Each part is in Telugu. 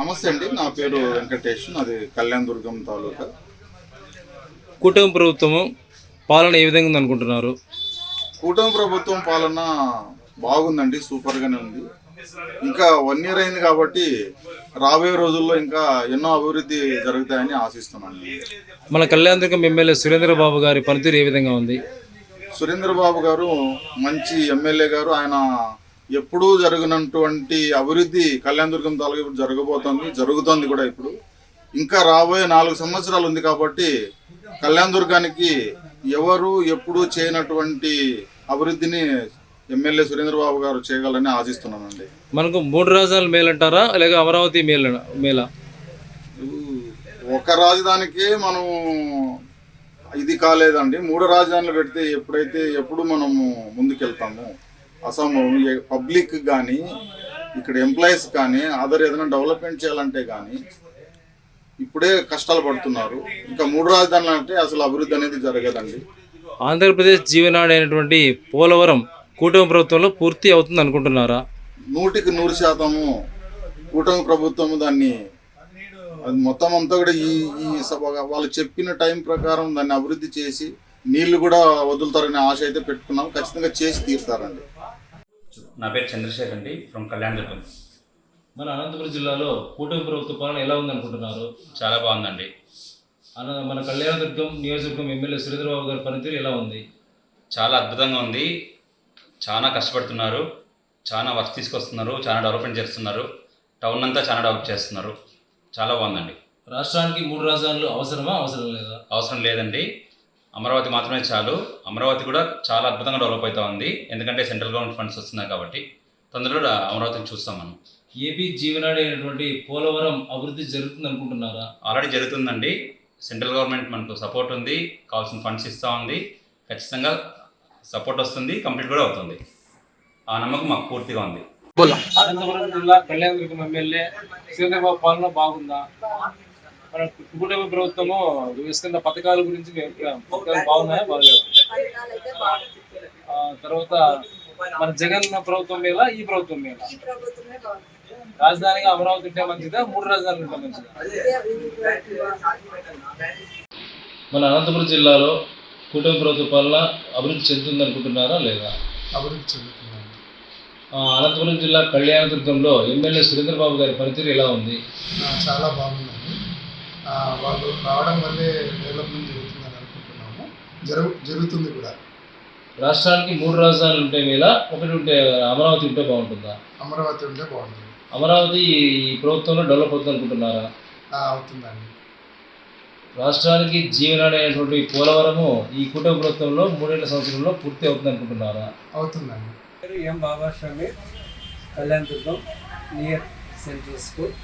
నమస్తే అండి. నా పేరు వెంకటేష్. నాది కళ్యాణదుర్గం తాలూకా. కూటమి ప్రభుత్వము పాలన ఏ విధంగా ఉంది అనుకుంటున్నారు? కూటమి ప్రభుత్వం పాలన బాగుందండి, సూపర్గానే ఉంది. ఇంకా 1 ఇయర్ అయింది కాబట్టి రాబోయే రోజుల్లో ఇంకా ఎన్నో అభివృద్ధి జరుగుతాయని ఆశిస్తున్నాను. మన కళ్యాణదుర్గం ఎమ్మెల్యే సురేంద్రబాబు గారి పనితీరు ఏ విధంగా ఉంది? సురేంద్రబాబు గారు మంచి ఎమ్మెల్యే గారు. ఆయన ఎప్పుడూ జరగనటువంటి అభివృద్ధి కళ్యాణదుర్గం తాలూకా ఇప్పుడు జరుగుతోంది కూడా. ఇప్పుడు ఇంకా రాబోయే 4 సంవత్సరాలు ఉంది కాబట్టి కళ్యాణదుర్గానికి ఎవరు ఎప్పుడూ చేయనటువంటి అభివృద్ధిని ఎమ్మెల్యే సురేంద్రబాబు గారు చేయగలని ఆశిస్తున్నానండి. మనకు 3 రాజధానులు మేలంటారా లేక అమరావతి మేలా? ఒక రాజధానికే మనం ఇది కాలేదండి. 3 రాజధానులు పెడితే ఎప్పుడు మనము ముందుకెళ్తాము? అసలు పబ్లిక్ కానీ ఇక్కడ ఎంప్లాయీస్ కానీ అదర్ ఏదైనా డెవలప్మెంట్ చేయాలంటే కానీ ఇప్పుడే కష్టాలు పడుతున్నారు. ఇంకా 3 రాజధానులు అంటే అసలు అభివృద్ధి అనేది జరగదండి. ఆంధ్రప్రదేశ్ జీవనాడి అయినటువంటి పోలవరం కూటమి ప్రభుత్వంలో పూర్తి అవుతుంది అనుకుంటున్నారా? 100కి 100% కూటమి ప్రభుత్వము దాన్ని అది మొత్తం అంతా కూడా ఈ వాళ్ళు చెప్పిన టైం ప్రకారం దాన్ని అభివృద్ధి చేసి నీళ్లు కూడా వదులుతారనే ఆశ అయితే పెట్టుకున్నాం. ఖచ్చితంగా చేసి తీరుతారండి. నా పేరు చంద్రశేఖర్ అండి, ఫ్రమ్ కళ్యాణదుర్గం. మన అనంతపురం జిల్లాలో కూటమి ప్రభుత్వ పాలన ఎలా ఉంది అనుకుంటున్నారు? చాలా బాగుందండి. మన కళ్యాణదుర్గం నియోజకవర్గం ఎమ్మెల్యే సురేంద్రబాబు గారి పనితీరు ఎలా ఉంది? చాలా అద్భుతంగా ఉంది. చాలా కష్టపడుతున్నారు, చాలా వర్క్ తీసుకొస్తున్నారు, చాలా డెవలప్మెంట్ చేస్తున్నారు. టౌన్ అంతా చాలా డెవలప్ చేస్తున్నారు. చాలా బాగుందండి. రాష్ట్రానికి 3 రాజధానులు అవసరం లేదా? అవసరం లేదండి, అమరావతి మాత్రమే చాలు. అమరావతి కూడా చాలా అద్భుతంగా డెవలప్ అవుతూ ఉంది. ఎందుకంటే సెంట్రల్ గవర్నమెంట్ ఫండ్స్ వస్తున్నాయి కాబట్టి తొందరలో అమరావతిని చూస్తాం మనం. ఏపీ జీవనాడి అయినటువంటి పోలవరం అభివృద్ధి జరుగుతుంది అనుకుంటున్నారా? ఆల్రెడీ జరుగుతుందండి. సెంట్రల్ గవర్నమెంట్ మనకు సపోర్ట్ ఉంది, కావాల్సిన ఫండ్స్ ఇస్తూ ఉంది. ఖచ్చితంగా సపోర్ట్ వస్తుంది, కంప్లీట్ కూడా అవుతుంది. ఆ నమ్మకం మాకు పూర్తిగా ఉంది. అనంతపురం జిల్లా కళ్యాణదుర్గం ఎమ్మెల్యే సురేంద్రబాబు పాలన బాగుందా? మన కూటమి ప్రభుత్వము ఇస్తున్న పథకాల గురించి పథకాలు బాగున్నాయా బాగలేవా? తర్వాత మన జగన్ ప్రభుత్వం మీద ఈ ప్రభుత్వం మీద రాజధానిగా అమరావతి ఉంటే మంచిదా, 3 రాజధానులు ఉంటే మంచిదా? మన అనంతపురం జిల్లాలో కూటమి ప్రభుత్వ పాలన అభివృద్ధి చెందుతుంది అనుకుంటున్నారా లేదా? అభివృద్ధి చెందుతుందండి. అనంతపురం జిల్లా కళ్యాణదుర్గంలో ఎమ్మెల్యే సురేంద్రబాబు గారి పనితీరు ఎలా ఉంది? చాలా బాగుందండి. వాళ్ళు రావడం వల్లే డెవలప్మెంట్ జరుగుతుందని అనుకుంటున్నాము. జరుగుతుంది కూడా. రాష్ట్రానికి 3 రాజధానులు ఉంటే మేలా, ఒకటి ఉంటే అమరావతి ఉంటే బాగుంటుందా? అమరావతి ఉంటే బాగుంటుంది. అమరావతి ఈ ప్రభుత్వంలో డెవలప్ అవుతుంది అనుకుంటున్నారా? అవుతుందండి. రాష్ట్రానికి జీవనాడి అయినటువంటి పోలవరము ఈ కూటమి ప్రభుత్వంలో 3 సంవత్సరంలో పూర్తి అవుతుంది అనుకుంటున్నారా? అవుతుందండి. M Baba Swami, Kalyanadurgam near central school.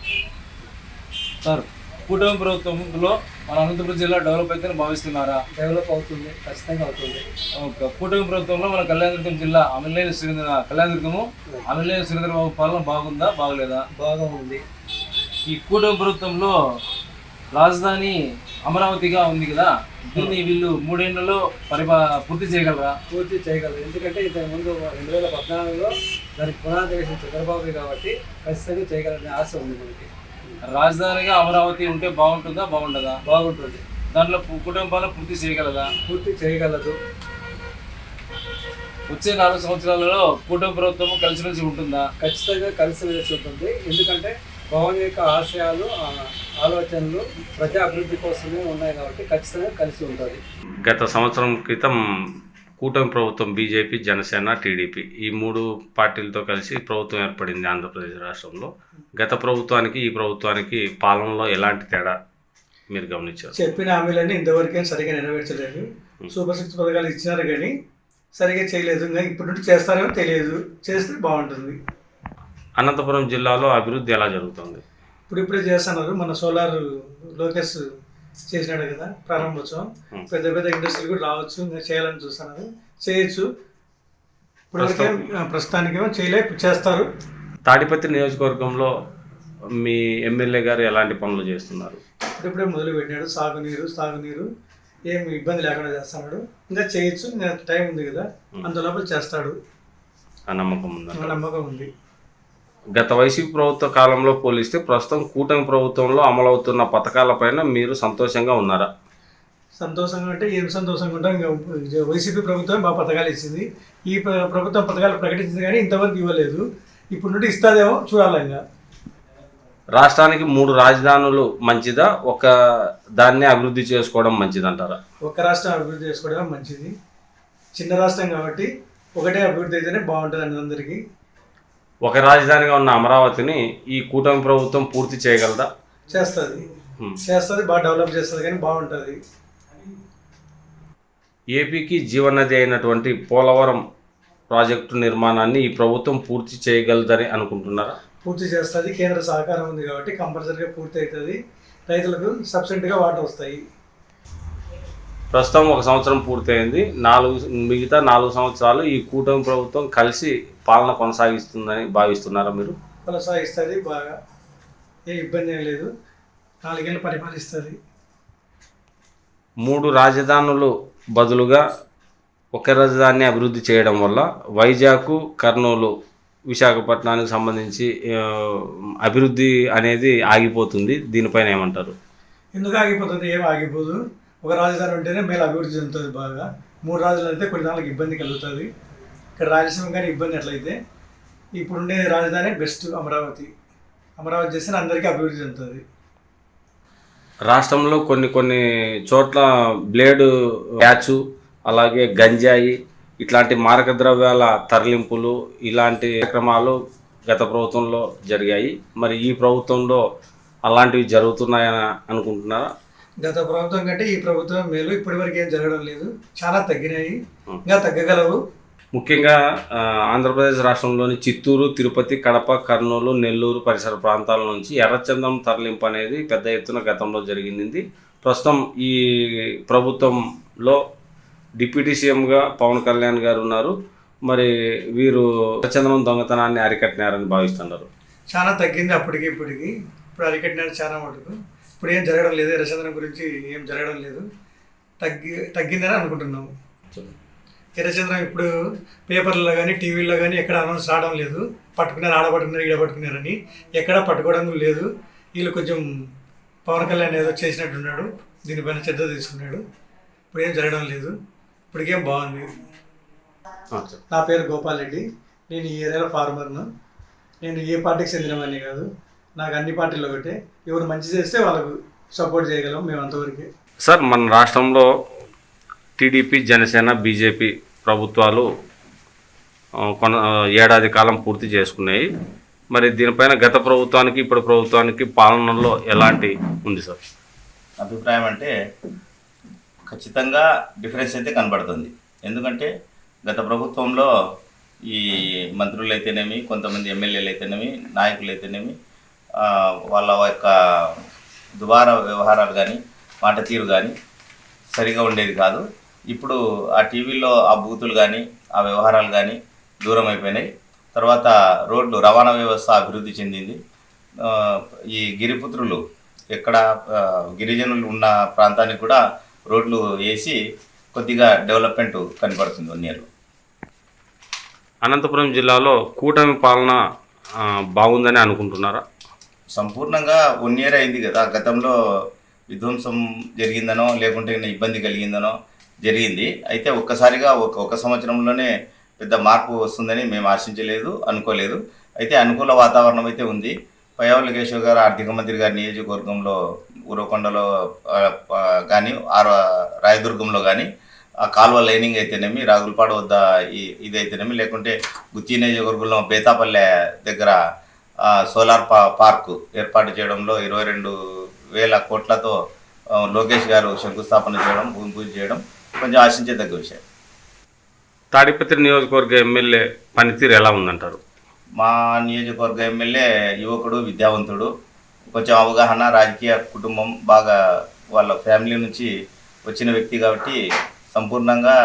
Sir, కూటమి ప్రభుత్వంలో మన అనంతపురం జిల్లా డెవలప్ అవుతుందని భావిస్తున్నారా? డెవలప్ అవుతుంది, ఖచ్చితంగా అవుతుంది. ఓకే. కూటమి ప్రభుత్వంలో మన కళ్యాణదుర్గం జిల్లా కళ్యాణదుర్గము అమలేని సురేంద్రబాబు పాలన బాగుందా బాగలేదా? బాగా ఉంది. ఈ కూటమి ప్రభుత్వంలో రాజధాని అమరావతిగా ఉంది కదా, దీన్ని వీళ్ళు 3 ఏళ్లలో పూర్తి చేయగలరా? పూర్తి చేయగలరు. ఎందుకంటే ఇంతకు ముందు 2014లో దానికి పునాది వేసిన చంద్రబాబు కాబట్టి ఖచ్చితంగా చేయగలరనే ఆశ ఉంది మనకి. రాజధానిగా అమరావతి ఉంటే బాగుంటుందా బాగుండదా? బాగుంటుంది. దాంట్లో కుటుంబ పాలన పూర్తి చేయగలదా? పూర్తి చేయగలదు. వచ్చే 4 సంవత్సరాలలో కూటమి ప్రభుత్వం కలిసిమెలిసి ఉంటుందా? ఖచ్చితంగా కలిసిమెలిసి ఉంటుంది. ఎందుకంటే పవన్ యొక్క ఆశయాలు, ఆలోచనలు ప్రజా అభివృద్ధి కోసమే ఉన్నాయి కాబట్టి ఖచ్చితంగా కలిసి ఉంటుంది. గత సంవత్సరం క్రితం కూటమి ప్రభుత్వం బీజేపీ, జనసేన, టీడీపీ ఈ 3 పార్టీలతో కలిసి ప్రభుత్వం ఏర్పడింది ఆంధ్రప్రదేశ్ రాష్ట్రంలో. గత ప్రభుత్వానికి ఈ ప్రభుత్వానికి పాలనలో ఎలాంటి తేడా మీరు గమనించారు? చెప్పిన హామీలన్నీ ఇంతవరకేం సరిగా నెరవేర్చలేదు. సూపర్ 6 పథకాలు ఇచ్చినారు కానీ సరిగా చేయలేదు. ఇంకా ఇప్పటి నుండి చేస్తారేమో తెలియదు. చేస్తే బాగుంటుంది. అనంతపురం జిల్లాలో అభివృద్ధి ఎలా జరుగుతుంది? ఇప్పుడిప్పుడే చేస్తున్నారు. మన సోలార్ లోకేష్ చేసినాడు కదా ప్రారంభోత్సవం. పెద్ద పెద్ద ఇండస్ట్రీలు కూడా రావచ్చు, ఇంకా చేయాలని చూస్తున్నారు. చేయొచ్చు. ఇప్పటివరకే ప్రస్తుతానికేమో చేస్తారు. తాడిపత్రి నియోజకవర్గంలో మీ ఎమ్మెల్యే గారు ఎలాంటి పనులు చేస్తున్నారు? ఇప్పుడిప్పుడే మొదలు పెట్టినాడు. సాగునీరు ఏమి ఇబ్బంది లేకుండా చేస్తున్నాడు. ఇంకా చేయొచ్చు, ఇంకా టైం ఉంది కదా, అంత లోపల చేస్తాడు. ఆ నమ్మకం ఉందా? నమ్మకం ఉంది. గత వైసీపీ ప్రభుత్వ కాలంలో పోలిస్తే ప్రస్తుతం కూటమి ప్రభుత్వంలో అమలవుతున్న పథకాలపైన మీరు సంతోషంగా ఉన్నారా? సంతోషంగా అంటే ఏం సంతోషంగా ఉంటాం. ఇంకా వైసీపీ ప్రభుత్వం బాగా పథకాలు ఇచ్చింది. ఈ ప్రభుత్వం పథకాలు ప్రకటించింది కానీ ఇంతవరకు ఇవ్వలేదు. ఇప్పుడు నుండి ఇస్తుందేమో చూడాలి. ఇంకా రాష్ట్రానికి 3 రాజధానులు మంచిదా, ఒక దాన్ని అభివృద్ధి చేసుకోవడం మంచిదంటారా? ఒక్క రాష్ట్రం అభివృద్ధి చేసుకోవడం మంచిది. చిన్న రాష్ట్రం కాబట్టి ఒకటే అభివృద్ధి అయితేనే బాగుంటుంది అందరికీ. ఒక రాజధానిగా ఉన్న అమరావతిని ఈ కూటమి ప్రభుత్వం పూర్తి చేయగలదా? చేస్తుంది, బాగా డెవలప్ చేస్తుంది కానీ బాగుంటుంది. ఏపీకి జీవనది అయినటువంటి పోలవరం ప్రాజెక్టు నిర్మాణాన్ని ఈ ప్రభుత్వం పూర్తి చేయగలదని అనుకుంటున్నారా? పూర్తి చేస్తుంది. కేంద్ర సహకారం ఉంది కాబట్టి కంపల్సరీగా పూర్తి అవుతుంది. రైతులకు సబ్సిడీగా వాటర్ వస్తాయి. ప్రస్తుతం 1 సంవత్సరం పూర్తయింది. మిగతా 4 సంవత్సరాలు ఈ కూటమి ప్రభుత్వం కలిసి పాలన కొనసాగిస్తుందని భావిస్తున్నారా మీరు? కొనసాగిస్తుంది, బాగా ఏ ఇబ్బంది ఏం లేదు. 4 ఏళ్ళు పరిపాలిస్తుంది. 3 రాజధానులు బదులుగా ఒక రాజధానిని అభివృద్ధి చేయడం వల్ల వైజాగ్, కర్నూలు, విశాఖపట్నానికి సంబంధించి అభివృద్ధి అనేది ఆగిపోతుంది. దీనిపైన ఏమంటారు? ఎందుకు ఆగిపోతుంది? ఏం ఆగిపోదు. ఒక రాజధాని ఉంటేనే మేలు అభివృద్ధి చెందుతుంది బాగా. 3 రాజధానులు అయితే కొన్ని నాళ్ళకి ఇబ్బంది కలుగుతుంది. ఇక్కడ రాయలసీమ కానీ ఇబ్బంది ఎట్లయితే ఇప్పుడుండే రాజధాని బెస్ట్ అమరావతి. అమరావతి చేస్తే అందరికీ అభివృద్ధి చెందుతుంది. రాష్ట్రంలో కొన్ని చోట్ల బ్లేడు ప్యాచు, అలాగే గంజాయి ఇట్లాంటి మారక ద్రవ్యాల తరలింపులు ఇలాంటి కార్యక్రమాలు గత ప్రభుత్వంలో జరిగాయి. మరి ఈ ప్రభుత్వంలో అలాంటివి జరుగుతున్నాయని అనుకుంటున్నారా? గత ప్రభుత్వం కంటే ఈ ప్రభుత్వం మేలు. ఇప్పటివరకు ఏం జరగడం లేదు, చాలా తగ్గినాయి, ఇంకా తగ్గగలవు. ముఖ్యంగా ఆంధ్రప్రదేశ్ రాష్ట్రంలోని చిత్తూరు, తిరుపతి, కడప, కర్నూలు, నెల్లూరు పరిసర ప్రాంతాల నుంచి ఎర్రచందనం తరలింపు అనేది పెద్ద ఎత్తున గతంలో జరిగింది. ప్రస్తుతం ఈ ప్రభుత్వంలో డిప్యూటీ సీఎంగా పవన్ కళ్యాణ్ గారు ఉన్నారు. మరి వీరు ఎర్రచందనం దొంగతనాన్ని అరికట్టినారని భావిస్తున్నారు. చాలా తగ్గింది అప్పటికి ఇప్పటికి. ఇప్పుడు అరికట్టినారు చాలా మటుకు. ఇప్పుడు ఏం జరగడం లేదు, ఎర్రచందనం గురించి ఏం జరగడం లేదు, తగ్గిందని అనుకుంటున్నాము. ఎర్రచందనం ఇప్పుడు పేపర్లలో కానీ టీవీల్లో కానీ ఎక్కడ అనౌన్స్ రావడం లేదు. పట్టుకున్నారు, ఆడబట్టుకున్నారు, ఈడబట్టుకున్నారని ఎక్కడా పట్టుకోవడం లేదు. వీళ్ళు కొంచెం పవన్ కళ్యాణ్ ఏదో చేసినట్టున్నాడు, దీనిపైన శ్రద్ధ తీసుకున్నాడు. ఇప్పుడు ఏం జరగడం లేదు, ఇప్పటికేం బాగుంది. నా పేరు గోపాల్ రెడ్డి. నేను ఈ ఏరియాలో ఫార్మర్ను. నేను ఏ పార్టీకి చెందినవన్నీ కాదు, నాకు అన్ని పార్టీలు ఒకటే. ఎవరు మంచి చేస్తే వాళ్ళకు సపోర్ట్ చేయగలం మేము అంతవరకే. సార్, మన రాష్ట్రంలో టీడీపీ, జనసేన, బీజేపీ ప్రభుత్వాలు ఏడాది కాలం పూర్తి చేసుకున్నాయి. మరి దీనిపైన గత ప్రభుత్వానికి ఇప్పుడు ప్రభుత్వానికి పాలనలో ఎలాంటి ఉంది సార్? అభిప్రాయం అంటే ఖచ్చితంగా డిఫరెన్స్ అయితే కనబడుతుంది. ఎందుకంటే గత ప్రభుత్వంలో ఈ మంత్రులు అయితేనేమి, కొంతమంది ఎమ్మెల్యేలు అయితేనేమి, నాయకులు అయితేనేమి వాళ్ళ యొక్క దుబారా వ్యవహారాలు కానీ, మాట తీరు కానీ సరిగా ఉండేది కాదు. ఇప్పుడు ఆ టీవీలో ఆ బూతులు కానీ, ఆ వ్యవహారాలు కానీ దూరం అయిపోయినాయి. తర్వాత రోడ్లు రవాణా వ్యవస్థ అభివృద్ధి చెందింది. ఈ గిరిపుత్రులు ఎక్కడ గిరిజనులు ఉన్న ప్రాంతానికి కూడా రోడ్లు వేసి కొద్దిగా డెవలప్మెంట్ కనపడుతుంది 1 ఇయర్లో. అనంతపురం జిల్లాలో కూటమి పాలన బాగుందని అనుకుంటున్నారా? సంపూర్ణంగా 1 ఇయర్ అయింది కదా. గతంలో విధ్వంసం జరిగిందనో లేకుంటే ఇబ్బంది కలిగిందనో జరిగింది. అయితే ఒక్కసారిగా ఒక సంవత్సరంలోనే పెద్ద మార్పు వస్తుందని మేము ఆశించలేదు, అనుకోలేదు. అయితే అనుకూల వాతావరణం అయితే ఉంది. పయ్యావుల కేశవ్ గారు ఆర్థిక మంత్రి గారి నియోజకవర్గంలో ఊరకొండలో కానీ, రాయదుర్గంలో కానీ ఆ కాలువ లైనింగ్ అయితేనేమి, రాగులపాడు వద్ద ఇదైతేనేమి, లేకుంటే గుత్తి నియోజకవర్గంలో బేతాపల్లె దగ్గర సోలార్ పార్కు ఏర్పాటు చేయడంలో 22,000 కోట్లతో లోకేష్ గారు శంకుస్థాపన చేయడం, భూమి పూజ చేయడం కొంచెం ఆశించదగ్గ విషయం. తాడిపత్రి నియోజకవర్గ ఎమ్మెల్యే పనితీరు ఎలా ఉందంటారు? మా నియోజకవర్గ ఎమ్మెల్యే యువకుడు, విద్యావంతుడు, కొంచెం అవగాహన, రాజకీయ కుటుంబం బాగా వాళ్ళ ఫ్యామిలీ నుంచి వచ్చిన వ్యక్తి కాబట్టి సంపూర్ణంగా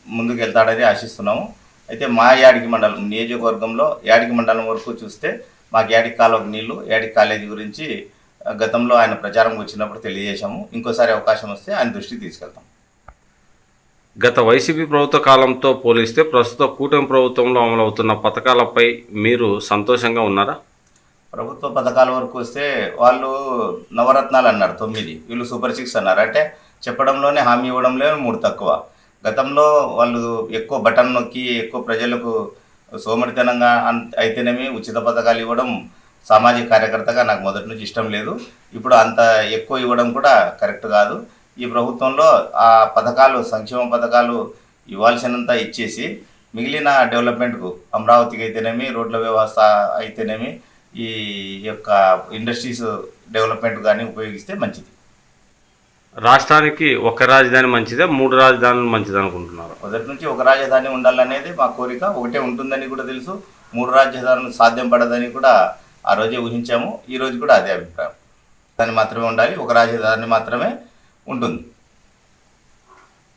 ముందుకు వెళ్తాడని ఆశిస్తున్నాము. అయితే మా యాడికి మండలం నియోజకవర్గంలో యాడికి మండలం వరకు చూస్తే మాకు యాడికి కాలువకు నీళ్లు, యాడికి కాలేజీ గురించి గతంలో ఆయన ప్రచారం వచ్చినప్పుడు తెలియజేశాము. ఇంకోసారి అవకాశం వస్తే ఆయన దృష్టికి తీసుకెళ్తాం. గత వైసీపీ ప్రభుత్వ కాలంతో పోలిస్తే ప్రస్తుత కూటమి ప్రభుత్వంలో అమలవుతున్న పథకాలపై మీరు సంతోషంగా ఉన్నారా? ప్రభుత్వ పథకాల వరకు వస్తే వాళ్ళు నవరత్నాలు అన్నారు 9, వీళ్ళు సూపర్ 6 అన్నారు. అంటే చెప్పడంలోనే హామీ ఇవ్వడంలో 3 తక్కువ. గతంలో వాళ్ళు ఎక్కువ బటన్ నొక్కి ఎక్కువ ప్రజలకు సోమరితనంగా అయితేనేమి ఉచిత పథకాలు ఇవ్వడం సామాజిక కార్యకర్తగా నాకు మొదటి నుంచి ఇష్టం లేదు. ఇప్పుడు అంత ఎక్కువ ఇవ్వడం కూడా కరెక్ట్ కాదు. ఈ ప్రభుత్వంలో ఆ పథకాలు, సంక్షేమ పథకాలు ఇవ్వాల్సినంత ఇచ్చేసి మిగిలిన డెవలప్మెంట్కు అమరావతికి అయితేనేమి, రోడ్ల వ్యవస్థ అయితేనేమి, ఈ యొక్క ఇండస్ట్రీస్ డెవలప్మెంట్ కానీ ఉపయోగిస్తే మంచిది. రాష్ట్రానికి ఒక రాజధాని మంచిదే, 3 రాజధానులు మంచిది అనుకుంటున్నారు? మొదటి నుంచి ఒక రాజధాని ఉండాలనేది మా కోరిక. ఒకటే ఉంటుందని కూడా తెలుసు. 3 రాజధానులు సాధ్యం పడదని కూడా ఆ రోజే ఊహించాము. ఈ రోజు కూడా అదే అభిప్రాయం. దాన్ని మాత్రమే ఉండాలి, ఒక రాజధాని మాత్రమే ఉంటుంది.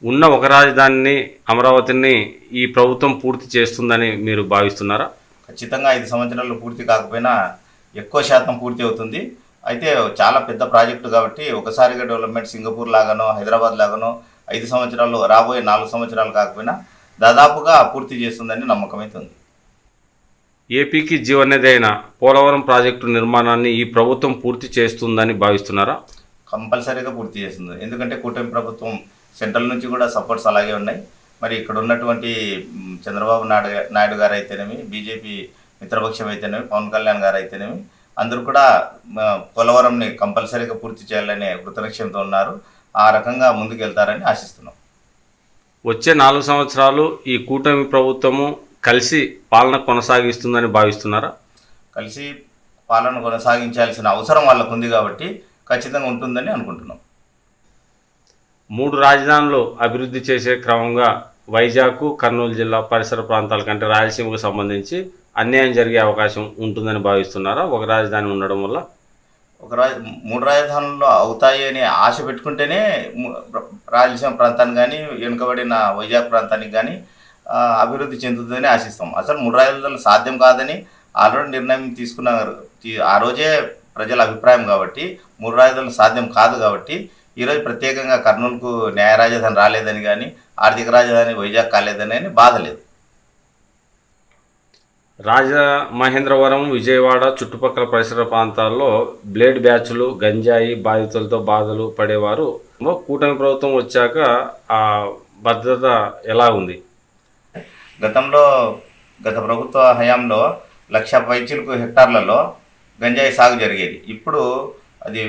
ఉన్న ఒక రాజధానిని, అమరావతిని ఈ ప్రభుత్వం పూర్తి చేస్తుందని మీరు భావిస్తున్నారా? ఖచ్చితంగా 5 సంవత్సరాలు పూర్తి కాకపోయినా ఎక్కువ శాతం పూర్తి అవుతుంది. అయితే చాలా పెద్ద ప్రాజెక్టు కాబట్టి ఒకసారిగా డెవలప్మెంట్ సింగపూర్ లాగానో హైదరాబాద్ లాగానో 5 సంవత్సరాలు, రాబోయే 4 సంవత్సరాలు కాకపోయినా దాదాపుగా పూర్తి చేస్తుందని నమ్మకం అయితే ఉంది. ఏపీకి జీవనది అయిన పోలవరం ప్రాజెక్టు నిర్మాణాన్ని ఈ ప్రభుత్వం పూర్తి చేస్తుందని భావిస్తున్నారా? కంపల్సరీగా పూర్తి చేస్తుంది. ఎందుకంటే కూటమి ప్రభుత్వం సెంట్రల్ నుంచి కూడా సపోర్ట్స్ అలాగే ఉన్నాయి. మరి ఇక్కడ ఉన్నటువంటి చంద్రబాబు నాయుడు గారు అయితేనేమి, బీజేపీ మిత్రపక్షం అయితేనేమి, పవన్ కళ్యాణ్ గారు అయితేనేమి, అందరూ కూడా పోలవరంని కంపల్సరీగా పూర్తి చేయాలనే కృతనిశ్చయంతో ఉన్నారు. ఆ రకంగా ముందుకు వెళ్తారని ఆశిస్తున్నాం. వచ్చే 4 సంవత్సరాలు ఈ కూటమి ప్రభుత్వము కలిసి పాలన కొనసాగిస్తుందని భావిస్తున్నారా? కలిసి పాలన కొనసాగించాల్సిన అవసరం వాళ్ళకు ఉంది కాబట్టి ఖచ్చితంగా ఉంటుందని అనుకుంటున్నాం. 3 రాజధానులు అభివృద్ధి చేసే క్రమంగా వైజాగ్, కర్నూలు జిల్లా పరిసర ప్రాంతాల కంటే రాయలసీమకు సంబంధించి అన్యాయం జరిగే అవకాశం ఉంటుందని భావిస్తున్నారా ఒక రాజధాని ఉండడం వల్ల? 3 రాజధానులు అవుతాయి అని ఆశ పెట్టుకుంటేనే రాయలసీమ ప్రాంతాన్ని కానీ, వెనుకబడిన వైజాగ్ ప్రాంతానికి కానీ అభివృద్ధి చెందుతుందని ఆశిస్తాం. అసలు 3 రాజధానులు సాధ్యం కాదని ఆల్రెడీ నిర్ణయం తీసుకున్నారు. ఆ రోజే ప్రజల అభిప్రాయం కాబట్టి 3 రాజధానులు సాధ్యం కాదు కాబట్టి ఈరోజు ప్రత్యేకంగా కర్నూలుకు న్యాయ రాజధాని రాలేదని కానీ, ఆర్థిక రాజధాని వైజాగ్ కాలేదని బాధ లేదు. రాజమహేంద్రవరం, విజయవాడ చుట్టుపక్కల పరిసర ప్రాంతాల్లో బ్లేడ్ బ్యాచ్లు, గంజాయి బాధితులతో బాధలు పడేవారు. కూటమి ప్రభుత్వం వచ్చాక ఆ భద్రత ఎలా ఉంది? గత ప్రభుత్వ హయాంలో 1,00,000 పైచిలకు హెక్టార్లలో గంజాయి సాగు జరిగేది. ఇప్పుడు అది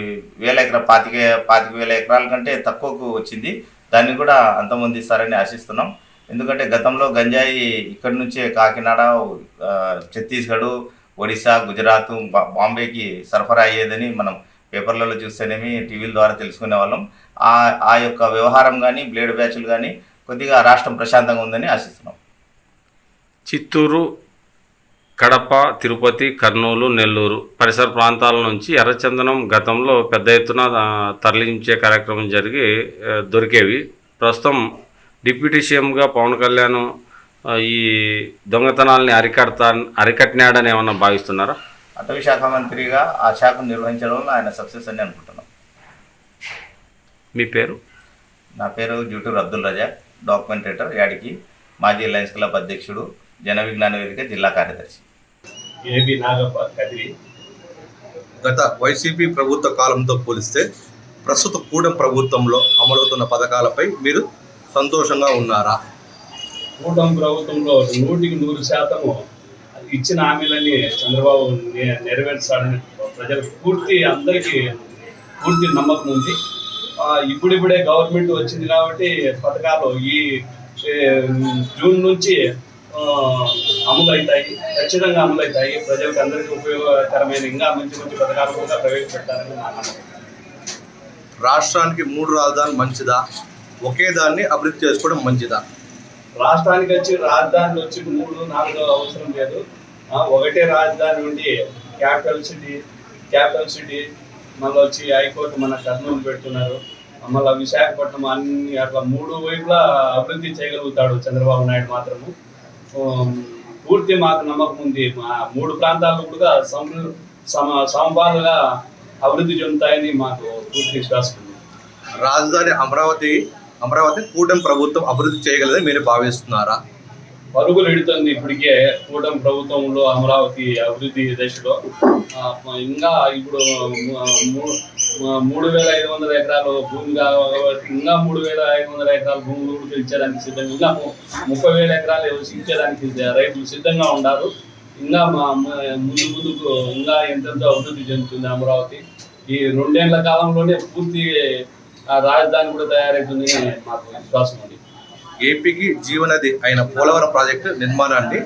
25,000 ఎకరాల కంటే తక్కువకు వచ్చింది. దాన్ని కూడా అంతమొందిస్తారని ఆశిస్తున్నాం. ఎందుకంటే గతంలో గంజాయి ఇక్కడి నుంచే కాకినాడ, ఛత్తీస్గఢ్, ఒడిశా, గుజరాత్, బాంబేకి సరఫరా అయ్యేదని మనం పేపర్లలో చూస్తేనేమి, టీవీల ద్వారా తెలుసుకునే వాళ్ళం. ఆ యొక్క వ్యవహారం కానీ, బ్లేడ్ బ్యాచ్లు కానీ కొద్దిగా రాష్ట్రం ప్రశాంతంగా ఉందని ఆశిస్తున్నాం. చిత్తూరు, కడప, తిరుపతి, కర్నూలు, నెల్లూరు పరిసర ప్రాంతాల నుంచి ఎర్రచందనం గతంలో పెద్ద ఎత్తున తరలించే కార్యక్రమం జరిగి దొరికేవి. ప్రస్తుతం డిప్యూటీ సీఎంగా పవన్ కళ్యాణ్ ఈ దొంగతనాల్ని అరికట్టినాడని ఏమన్నా భావిస్తున్నారా? అటవీ శాఖ మంత్రిగా ఆ శాఖను నిర్వహించడంలో ఆయన సక్సెస్ అని అనుకుంటున్నాం. మీ పేరు? నా పేరు జూటూరు అబ్దుల్ రజాక్, డాక్యుమెంటేటర్, యాడికి, మాజీ లయన్స్ క్లబ్ అధ్యక్షుడు, జన విజ్ఞాన వేదిక జిల్లా కార్యదర్శి. ఏబి నాగప్ప, కదిరి. గత వైసీపీ ప్రభుత్వ కాలంతో పోలిస్తే ప్రస్తుత కూటమి ప్రభుత్వంలో అమలవుతున్న పథకాలపై మీరు సంతోషంగా ఉన్నారా? కూటమి ప్రభుత్వంలో 100% ఇచ్చిన హామీలన్నీ చంద్రబాబు నెరవేర్చాలని ప్రజలకు అందరికీ పూర్తి నమ్మకం ఉంది. ఇప్పుడిప్పుడే గవర్నమెంట్ వచ్చింది కాబట్టి పథకాలు ఈ జూన్ నుంచి అమలు అవుతాయి, ఖచ్చితంగా అమలు అవుతాయి. ప్రజలకు అందరికీ ఉపయోగకరమైన ఇంకా మంచి మంచి పథకాలు కూడా ప్రవేశపెట్టాలని నా నమ్మకం. రాష్ట్రానికి 3 రాజధానులు మంచిదా, ఒకే దాన్ని అభివృద్ధి చేసుకోవడం మంచిదా? రాష్ట్రానికి వచ్చి రాజధానులు వచ్చి 3, 4 అవసరం లేదు. ఒకటే రాజధాని ఉండి క్యాపిటల్ సిటీ మళ్ళీ వచ్చి హైకోర్టు మన కర్నూలు పెడుతున్నారు, మళ్ళీ విశాఖపట్నం, అన్ని అట్లా 3 వైపులా అభివృద్ధి చేయగలుగుతాడు చంద్రబాబు నాయుడు మాత్రము. పూర్తి మాకు నమ్మకం ఉంది. మా 3 ప్రాంతాలు కూడా సమపాలుగా అభివృద్ధి చెందుతాయని మాకు పూర్తి విశ్వాసం ఉంది. రాజధాని అమరావతి అమరావతి కూటమి ప్రభుత్వం అభివృద్ధి చేయగలదని మీరు భావిస్తున్నారా? పరుగులు ఎడుతుంది ఇప్పటికే కూటమి ప్రభుత్వంలో అమరావతి అభివృద్ధి దశలో. ఇంకా ఇప్పుడు 3,500 ఎకరాలు భూమి కాబట్టి ఇంకా 3,500 ఎకరాల భూములు కూడా ఇచ్చేదానికి సిద్ధంగా, ఇంకా 30,000 ఎకరాలు ఇచ్చేదానికి రైతులు సిద్ధంగా ఉన్నారు. ఇంకా ముందుకు ఇంకా ఎంతెంతో అభివృద్ధి చెందుతుంది అమరావతి. ఈ 2 ఏళ్ల కాలంలోనే పూర్తి రాజధాని కూడా తయారవుతుందని మాకు విశ్వాసం ఉంది. ఏపీకి జీవనది అయిన పోలవరం ప్రాజెక్టు నిర్మాణాన్ని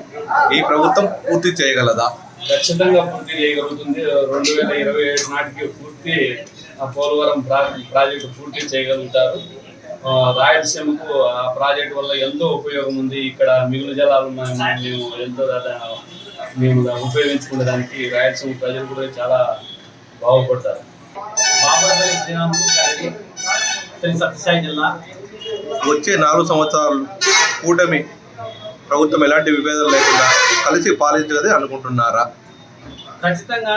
ఈ ప్రభుత్వం పూర్తి చేయగలదా? ఖచ్చితంగా పూర్తి చేయగలుగుతుంది. 2027 నాటికి పూర్తి పోలవరం ప్రాజెక్టు పూర్తి చేయగలుగుతారు. రాయలసీమకు ఆ ప్రాజెక్టు వల్ల ఎంతో ఉపయోగం ఉంది. ఇక్కడ మిగులు జలాలు మేము ఎంతో మేము ఉపయోగించుకునే దానికి రాయలసీమ ప్రజలు కూడా చాలా బాగుపడతారు. బాబాపల్లి శ్రీరాములు గారి శ్రీ సత్యసాయి జిల్లా. వచ్చే 4 సంవత్సరాలు కూటమి ప్రభుత్వం ఎలాంటి విభేదాలు లేకుండా కలిసి పాలించగలది అనుకుంటున్నారా? ఖచ్చితంగా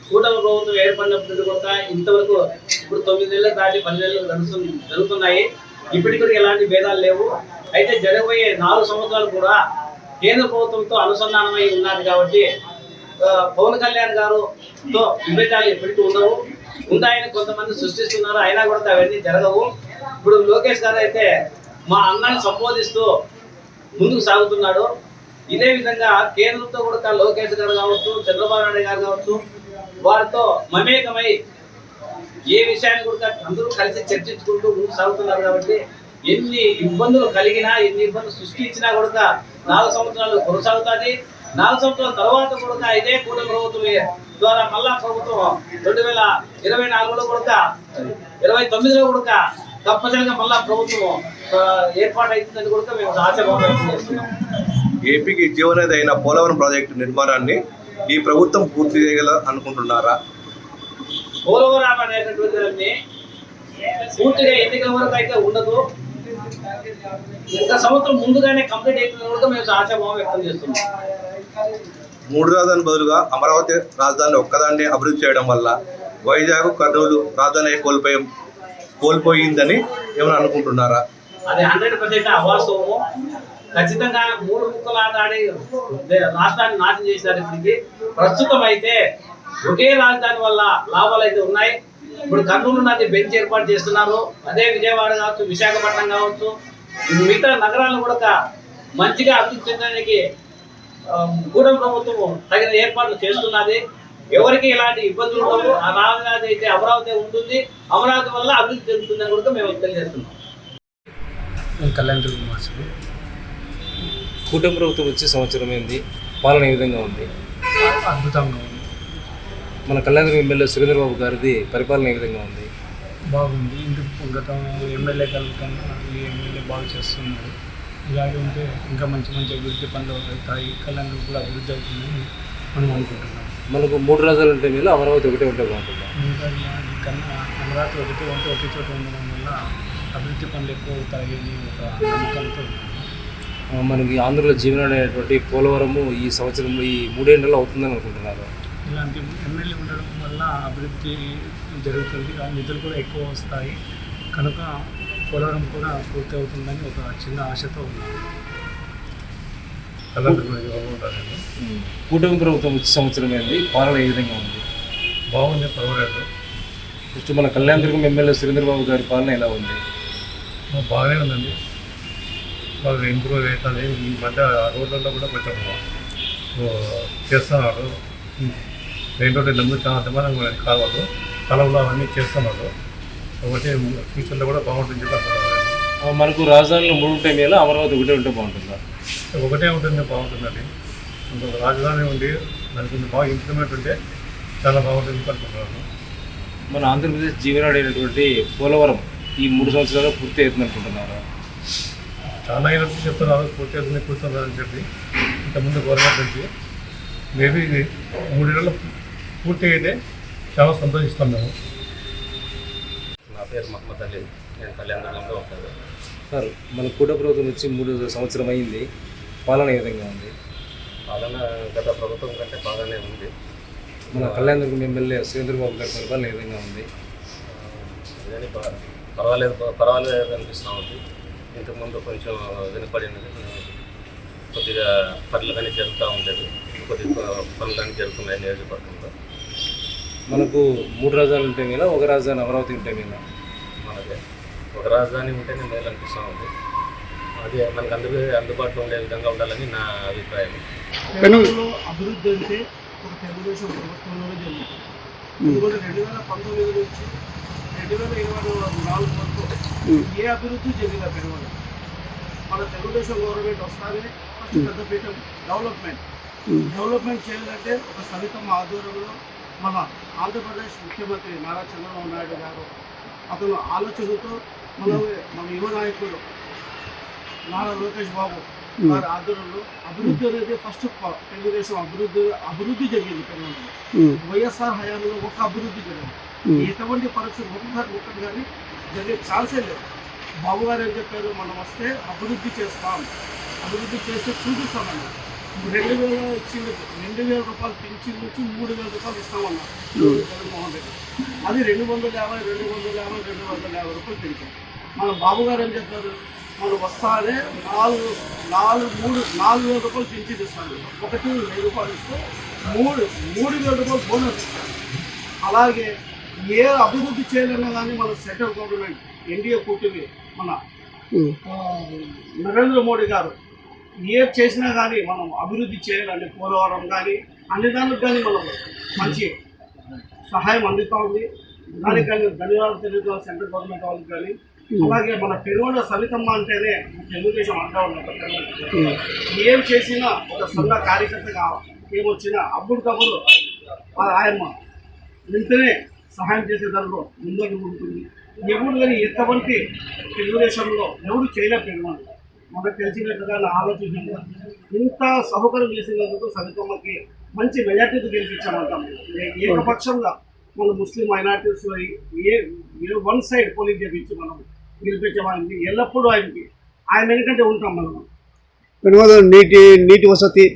కూటమి ప్రభుత్వం ఏర్పడినప్పుడు కూడా ఇంతవరకు ఇప్పుడు 9 నెలలు దాటి 10 నెలలు జరుగుతున్నాయి. ఇప్పటికి కూడా ఎలాంటి భేదాలు లేవు. అయితే జరగబోయే 4 సంవత్సరాలు కూడా కేంద్ర ప్రభుత్వంతో అనుసంధానమై ఉన్నది కాబట్టి పవన్ కళ్యాణ్ గారుతో విభేదాలు ఎప్పటికీ ఉండవు. ఉన్నాయని కొంతమంది సృష్టిస్తున్నారు, అయినా కూడా అవన్నీ జరగవు. ఇప్పుడు లోకేష్ గారు అయితే మా అన్నని సంబోధిస్తూ ముందుకు సాగుతున్నాడు. ఇదే విధంగా కేంద్రంతో కూడా లోకేష్ గారు కావచ్చు, చంద్రబాబు నాయుడు గారు కావచ్చు, వారితో మమేకమై ఏ విషయాన్ని కూడా అందరూ కలిసి చర్చించుకుంటూ ముందుకు సాగుతున్నారు. కాబట్టి ఎన్ని ఇబ్బందులు కలిగినా, ఎన్ని ఇబ్బందులు సృష్టించినా కూడా 4 సంవత్సరాలు కొనసాగుతుంది. 4 సంవత్సరాల తర్వాత కూడా ఇదే కూటమి ప్రభుత్వం ద్వారా మళ్ళా ప్రభుత్వం 2024లో కూడా 29లో కూడా తప్పనిసరిగా మళ్ళా ప్రభుత్వం ఏర్పాటు అవుతుందని కూడా మేము ఆశాభావం చేస్తున్నాం. ఏపీకి జీవనది అయిన పోలవరం ప్రాజెక్టు నిర్మాణాన్ని ఈ ప్రభుత్వం పూర్తి చేయగల అనుకుంటున్నారా? పోలవరం అనేటటువంటి దాన్ని పూర్తిగా ఎన్నికల వరకు అయితే ఉండదు. ఇంకా సంవత్సరం ముందుగానే కంప్లీట్ అవుతుంది కూడా మేము ఆశాభావం వ్యక్తం చేస్తున్నాం. 3 రాజధాని బదులుగా అమరావతి రాజధాని ఒక్కదాన్ని అభివృద్ధి చేయడం వల్ల వైజాగ్, కర్నూలు రాజధాని కోల్పోయిందని ఏమైనా అనుకుంటున్నారా? అది 100% అవాస్తవము. ఖచ్చితంగా 3 ముక్కలు ఆడాడి రాష్ట్రాన్ని నాశనం చేసినారు. ఇప్పటికి ప్రస్తుతం అయితే ఒకే రాజధాని వల్ల లాభాలు అయితే ఉన్నాయి. ఇప్పుడు కర్నూలు నది బెంచ్ ఏర్పాటు చేస్తున్నారు. అదే విజయవాడ కావచ్చు, విశాఖపట్నం కావచ్చు, మిగతా నగరాలను కూడా మంచిగా అభివృద్ధి చెందడానికి కూటమి ప్రభుత్వం తగిన ఏర్పాట్లు చేస్తున్నది. ఎవరికి ఎలాంటి ఇబ్బందులు ఉండవు. ఆ రాజధాని అయితే అమరావతి ఉంటుంది. అమరావతి వల్ల అభివృద్ధి చెందుతుందని కూడా మేము తెలియజేస్తున్నాం. కళ్యాణదుర్గం వాసులు. కూటమి ప్రభుత్వం వచ్చే సంవత్సరం ఏంది, పాలన ఏ విధంగా ఉంది? అద్భుతంగా ఉంది. మన కళ్యాణదుర్గం ఎమ్మెల్యే సురేంద్రబాబు గారిది పరిపాలన ఏ విధంగా ఉంది? బాగుంది. ఇందుకు గతం ఎమ్మెల్యే కన్నా ఈ ఎమ్మెల్యే బాగా చేస్తున్నారు. ఇలాగే ఉంటే ఇంకా మంచి మంచి అభివృద్ధి పనులు అవుతాయి. కళ్యాణదుర్గం కూడా అభివృద్ధి అవుతుందని మనం అనుకుంటున్నాం. మనకు 3 రాజధానులు ఉంటే మేలు, అమరావతి ఒకటే ఉంటే బాగుంటుంది. కన్నా అమరావతి ఒకటే ఉంటే ఒకే చోట ఉండడం వల్ల అభివృద్ధి పనులు ఎక్కువ అవుతాయి అని ఒక నమ్మకంతో మనకి ఆంధ్రలో జీవనాడి అనేటువంటి పోలవరము ఈ సంవత్సరంలో ఈ 3 ఏళ్లలో అవుతుందని అనుకుంటున్నారు. ఇలాంటి ఎమ్మెల్యే ఉండడం వల్ల అభివృద్ధి జరుగుతుంది. ఆ నిధులు కూడా ఎక్కువ వస్తాయి కనుక పోలవరం కూడా పూర్తి అవుతుందని ఒక చిన్న ఆశతో ఉన్నాను. కూటమి ప్రభుత్వం వచ్చే సంవత్సరం ఏంది, పాలన ఏ విధంగా ఉంది? బాగుంది, పర్వాలేదు. ఫస్ట్ మన కళ్యాణదుర్గం ఎమ్మెల్యే సురేంద్రబాబు గారి పాలన ఎలా ఉంది? బాగానే ఉందండి, బాగా ఇంప్రూవ్ అవుతుంది. ఈ మధ్య రోడ్లలో కూడా కొంచెం చేస్తున్నారు. మెయిన్ రోడ్ నెంబర్ చాలా అర్థమైన కావాలి, కాలంలో అవన్నీ చేస్తున్నారు. ఒకటి ఫ్యూచర్లో కూడా బాగుంటుంది చెప్పారు. మనకు రాజధానిలో 3 ఉంటే మేలు, అమరావతి ఒకటే ఉంటే బాగుంటుందా? ఒకటే ఉంటుంది, బాగుంటుందండి. ఇంకొక రాజధాని ఉండి దానికి కొంచెం బాగా ఇంప్లిమెంట్ ఉంటే చాలా బాగుంటుంది అనుకుంటున్నాను. మన ఆంధ్రప్రదేశ్ జీవనాడి అయినటువంటి పోలవరం ఈ 3 సంవత్సరాలు పూర్తి అవుతుంది అనుకుంటున్నారా? చాలా అయినట్టు చెప్తున్నారు, పూర్తి అవుతుంది కూర్చున్నారని చెప్పి ఇంతకుముందు గవర్నమెంట్ నుంచి. మేబీ 3 నెలలు పూర్తి అయితే చాలా సంతోషిస్తాం మేము. నా పేరు మహమ్మద్ అలీ, నేను కళ్యాణదుర్గంలో ఉంటాను. సార్, మన కూటమి ప్రభుత్వం వచ్చి 3 సంవత్సరం అయింది, పాలన ఏ విధంగా ఉంది? పాలన గత ప్రభుత్వం కంటే బాగానే ఉంది. మన కళ్యాణదుర్గం ఎమ్మెల్యే సురేంద్రబాబు గారి పరిపాలన ఏ విధంగా ఉంది? పర్వాలేదు అనిపిస్తూ ఉంది. ఇంతకుముందు కొంచెం వినపడింది, కొద్దిగా పనులు కానీ జరుగుతూ ఉండేది, కొద్దిగా పనులు కానీ జరుగుతున్నాయి నియోజకవర్గంలో. మనకు 3 రాజధానులు ఉంటే మీద ఒక రాజధాని అమరావతి ఉంటే మీద మనకి ఒక రాజధాని ఉంటేనే మేలు అనిపిస్తూ ఉంది. అది మనకు అందుబాటులో ఉండే విధంగా ఉండాలని నా అభిప్రాయం. తెలంగాణలో అభివృద్ధి అంటే ఒక తెలుగుదేశం ప్రభుత్వంలోనే జరుగుతుంది. ఎందుకంటే 2019 నుంచి 2024 వరకు ఏ అభివృద్ధి జరిగిన పెరుగుదల మన తెలుగుదేశం గవర్నమెంట్ వస్తానే ఫస్ట్ పెద్దపీట డెవలప్మెంట్ చేయాలంటే ఒక సవితం ఆధ్వర్యంలో మన ఆంధ్రప్రదేశ్ ముఖ్యమంత్రి నారా చంద్రబాబు నాయుడు గారు అతను ఆలోచనతో మన యువ నాయకుడు నారా లోకేష్ బాబు వారి ఆధ్వర్యంలో అభివృద్ధి అనేది ఫస్ట్ తెలుగుదేశం అభివృద్ధి జరిగింది తెలంగాణలో. వైఎస్ఆర్ హయాంలో ఒక అభివృద్ధి జరిగింది. ఎటువంటి పరిస్థితి ఒక్కటి కానీ జరిగే ఛాన్సే లేదు. బాబు గారు ఏం చెప్పారు, మనం వస్తే అభివృద్ధి చేస్తాం, అభివృద్ధి చేస్తే చూపిస్తామన్నారు. 2000 ఇచ్చింది, 2000 రూపాయలు పింఛన్ నుంచి 3000 రూపాయలు ఇస్తామన్నారు జగన్మోహన్ రెడ్డి. అది 250 రూపాయలు పెంచారు. మన బాబు గారు ఏం చెప్పారు, మనం వస్తానే 4,000 రూపాయలు పింఛన్ ఇస్తాడు. 1,000 రూపాయలు ఇస్తే 3,000 రూపాయలు బోనస్ ఇస్తారు. అలాగే ఏ అభివృద్ధి చేయాలన్నా కానీ మన సెంట్రల్ గవర్నమెంట్ ఎన్డీఏ కూటమి మన నరేంద్ర మోడీ గారు ఏ చేసినా కానీ మనం అభివృద్ధి చేయాలంటే పోలవరం కానీ అన్ని దానికి కానీ మనం మంచి సహాయం అందుతూ ఉంది. దానికి కానీ ధన్యవాదాలు తెలుగుతాం సెంట్రల్ గవర్నమెంట్ వాళ్ళకి కానీ. అలాగే మన పెరుగొండ సవితమ్మ అంటేనే తెలుగుదేశం అంటా ఉన్నాం. ఏం చేసినా ఒక సొంత కార్యకర్తగా ఏమొచ్చినా అప్పుడు ఆయమ్మ వెంటనే సహాయం చేసే దానిలో ముందుకు ఉంటుంది. ఎవరు కానీ ఎటువంటి తెలుగుదేశంలో ఎవరు చేయలేకపోయినా మనకు తెలిసినట్టుగా ఆలోచించారు. ఇంత సౌకర్యం చేసినందుకు సవితమ్మకి మంచి మెజార్టీతో గెలిపించామంటాం. ఏకపక్షంగా మన ముస్లిం మైనార్టీస్ వన్ సైడ్ పోలింగ్ చేపించి మనం గెలిపించామని ఎల్లప్పుడూ ఆయన ఎందుకంటే ఉంటాం మనం. నీటి వసతి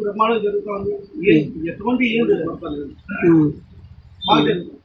బ్రహ్మాండం జరుగుతుంది. ఎటువంటి ఏం జరుగుతుంది బాగా జరుగుతుంది.